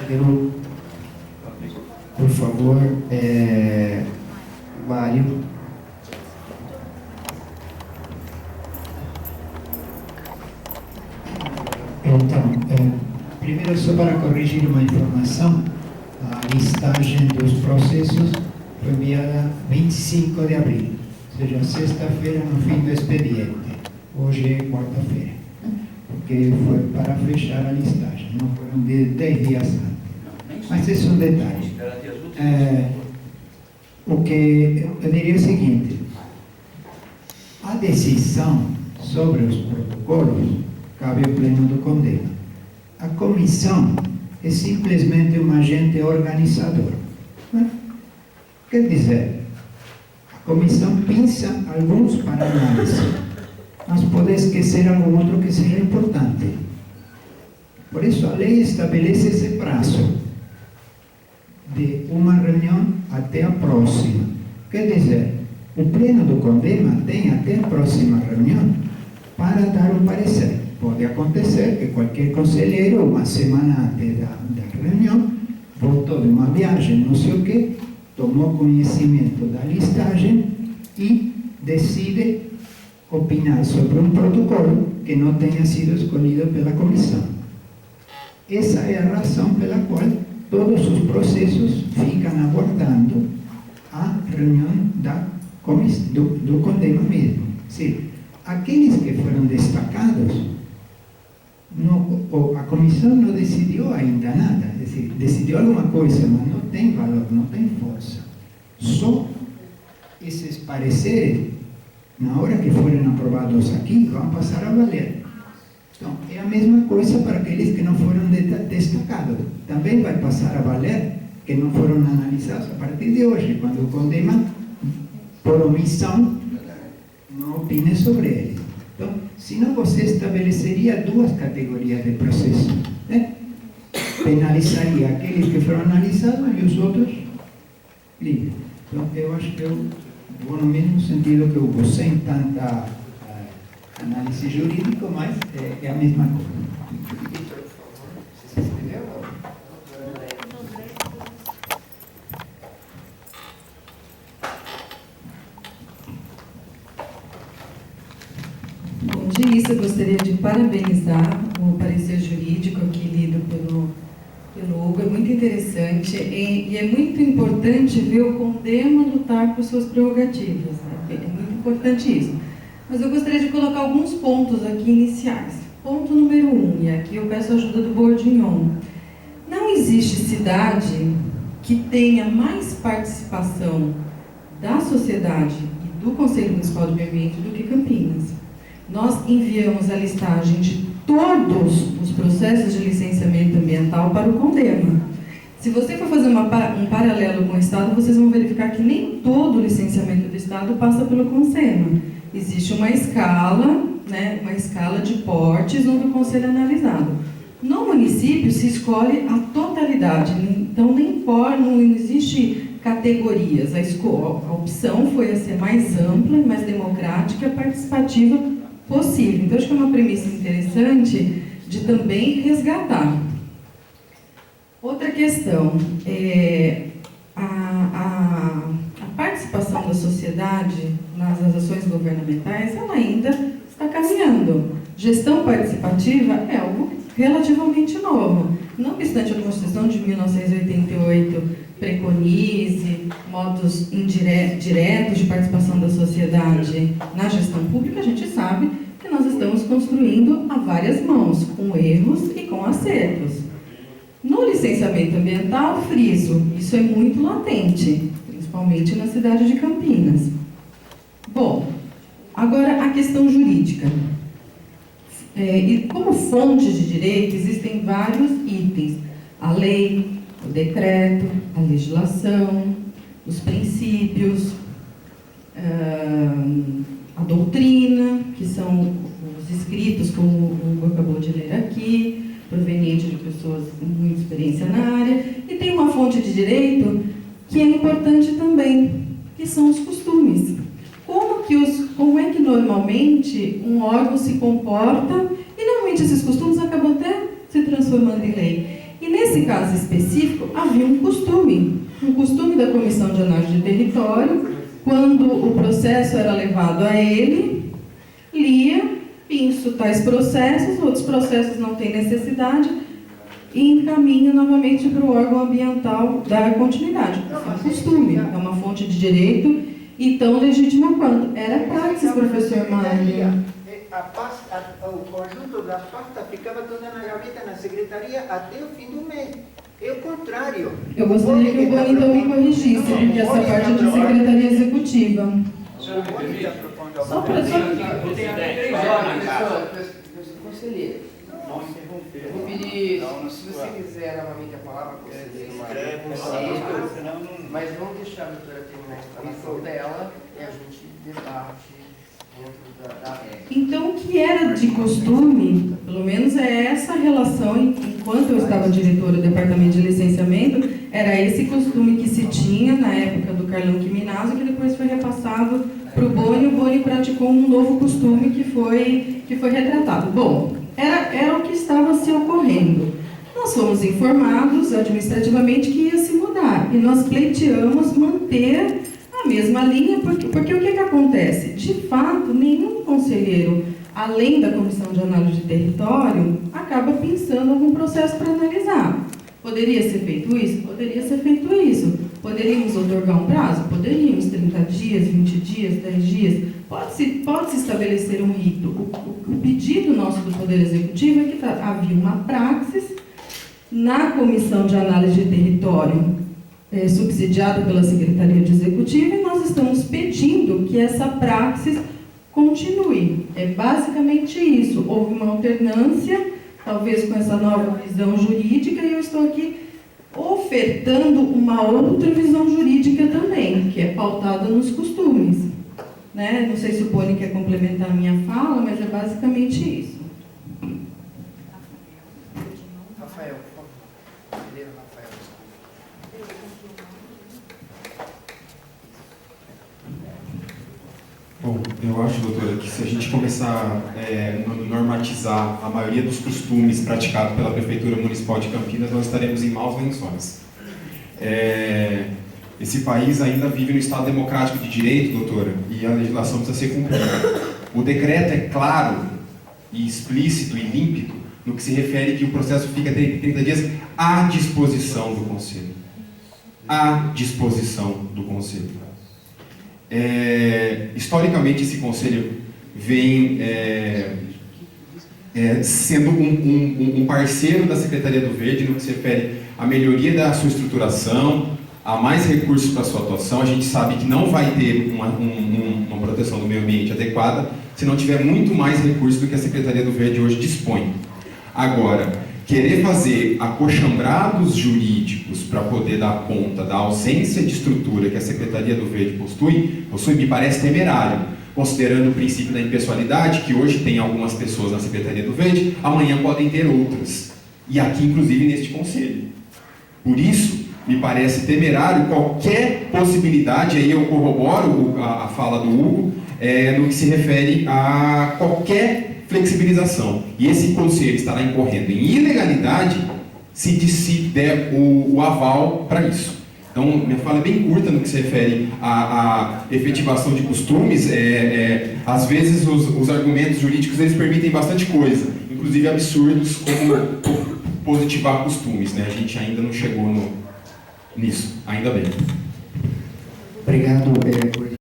Eu, por favor, Mário. Então, primeiro, só para corrigir uma informação, a listagem dos processos foi enviada 25 de abril, ou seja, sexta-feira no fim do expediente. Hoje é quarta-feira, porque foi para fechar a listagem, não foram de 10 dias antes. Mas esse é um detalhe. O que eu diria é o seguinte: a decisão sobre os protocolos cabe ao pleno do CONDEMA. A comissão é simplesmente um agente organizador. Né? Quer dizer, a comissão pensa alguns para análise, mas pode esquecer algum outro que seja importante. Por isso, a lei estabelece esse prazo de uma reunião até a próxima. Quer dizer, o pleno do CONDEMA tem até a próxima reunião para dar um parecer. Pode acontecer que qualquer conselheiro, uma semana antes da reunião, voltou de uma viagem, não sei o quê, tomou conhecimento da listagem e decide opinar sobre um protocolo que não tenha sido escolhido pela comissão. Essa é a razão pela qual todos os processos ficam aguardando a reunião do CONDEMA mesmo. Sim, aqueles que foram destacados, a comissão não decidiu ainda nada, é dizer, decidiu alguma coisa, mas não tem valor, não tem força. Só esses pareceres, na hora que forem aprovados aqui, vão passar a valer. Então, é a mesma coisa para aqueles que não foram destacados. Também vai passar a valer que não foram analisados a partir de hoje, quando o CONDEMA, por omissão, não opine sobre eles. Então, senão você estabeleceria duas categorias de processo, né? Penalizaria aqueles que foram analisados e os outros livres. Então, eu acho que eu vou no mesmo sentido que eu vou, sem tanta análise jurídica, mas é a mesma coisa. Você se inscreveu? Bom dia, eu gostaria de parabenizar o parecer jurídico aqui lido pelo Hugo, é muito interessante e é muito importante ver o CONDEMA lutar por suas prerrogativas, né? É muito importante isso. Mas eu gostaria de colocar alguns pontos aqui iniciais. Ponto número 1, e aqui eu peço a ajuda do Bourdignon. Não existe cidade que tenha mais participação da sociedade e do Conselho Municipal de Meio Ambiente do que Campinas. Nós enviamos a listagem de todos os processos de licenciamento ambiental para o CONDEMA. Se você for fazer um paralelo com o Estado, vocês vão verificar que nem todo o licenciamento do Estado passa pelo CONSEMA. Existe uma escala, né, uma escala de portes onde o Conselho é analisado. No município se escolhe a totalidade, então não existe categorias. A opção foi a ser mais ampla, mais democrática e participativa possível. Então, acho que é uma premissa interessante de também resgatar. Outra questão, a participação da sociedade nas ações governamentais, ela ainda está caminhando. Gestão participativa é algo relativamente novo. Não obstante a Constituição de 1988 preconize modos diretos de participação da sociedade na gestão pública, a gente sabe que nós estamos construindo a várias mãos, com erros e com acertos. No licenciamento ambiental, friso, isso é muito latente, principalmente na cidade de Campinas. Bom, agora a questão jurídica. E como fonte de direito, existem vários itens. A lei, o decreto, a legislação, os princípios, a doutrina, que são os escritos, como o Hugo acabou de ler aqui, proveniente de pessoas com muita experiência na área, e tem uma fonte de direito que é importante também, que são os costumes. Como é que normalmente um órgão se comporta, e normalmente esses costumes acabam até se transformando em lei. E nesse caso específico, havia um costume da Comissão de Análise de Território, quando o processo era levado a ele, lia, pinço tais processos, outros processos não têm necessidade, e encaminha novamente para o órgão ambiental dar continuidade. É um costume, é uma fonte de direito e tão legítima quanto. Era praxis, professor Mário. O conjunto da pasta ficava toda na gaveta, na secretaria, até o fim do mês. É o contrário. Eu gostaria que o Boni então me corrigisse, porque essa parte é de secretaria executiva. Só para conselheiro. Eu vou pedir, se você quiser novamente a palavra, mas vamos deixar a doutora terminar a explanação dela e a gente debate dentro da Então, o que era de costume, pelo menos é essa relação, enquanto eu estava diretora do departamento de licenciamento, era esse costume que se tinha na época do Carlão Quiminazo, que depois foi repassado para o Boni. O Boni praticou um novo costume que foi retratado. Bom, era o que estava se ocorrendo. Nós fomos informados administrativamente que ia se mudar e nós pleiteamos manter a mesma linha, porque o que acontece? De fato, nenhum conselheiro, além da Comissão de Análise de Território, acaba pensando algum processo para analisar. Poderia ser feito isso? Poderia ser feito isso. Poderíamos otorgar um prazo? Poderíamos, 30 dias, 20 dias, 10 dias. Pode-se estabelecer um rito. O pedido nosso do Poder Executivo é que havia uma praxis na Comissão de Análise de Território, subsidiada pela Secretaria de Executivo, e nós estamos pedindo que essa praxis continue. É basicamente isso. Houve uma alternância, talvez com essa nova visão jurídica, e eu estou aqui ofertando uma outra visão jurídica também, que é pautada nos costumes. Né? Não sei se o Boni quer complementar a minha fala, mas é basicamente isso. Rafael, por favor. Rafael. Bom, eu acho, doutora, que se a gente começar a normatizar a maioria dos costumes praticados pela Prefeitura Municipal de Campinas, nós estaremos em maus lençóis. Esse país ainda vive no Estado democrático de direito, doutora, e a legislação precisa ser cumprida. O decreto é claro e explícito e límpido no que se refere que o processo fica 30 dias à disposição do Conselho. À disposição do Conselho. Historicamente, esse Conselho vem sendo um parceiro da Secretaria do Verde no que se refere à melhoria da sua estruturação, a mais recursos para a sua atuação. A gente sabe que não vai ter uma proteção do meio ambiente adequada se não tiver muito mais recursos do que a Secretaria do Verde hoje dispõe. Agora, querer fazer acochambrados jurídicos para poder dar conta da ausência de estrutura que a Secretaria do Verde possui, me parece temerário, considerando o princípio da impessoalidade, que hoje tem algumas pessoas na Secretaria do Verde, amanhã podem ter outras, e aqui inclusive neste Conselho. Por isso, me parece temerário qualquer possibilidade, aí eu corroboro a fala do Hugo, no que se refere a qualquer flexibilização. E esse Conselho estará incorrendo em ilegalidade se der o aval para isso. Então, minha fala é bem curta no que se refere à efetivação de costumes. Às vezes, os argumentos jurídicos eles permitem bastante coisa, inclusive absurdos como positivar costumes. Né? A gente ainda não chegou nisso, ainda bem. Obrigado.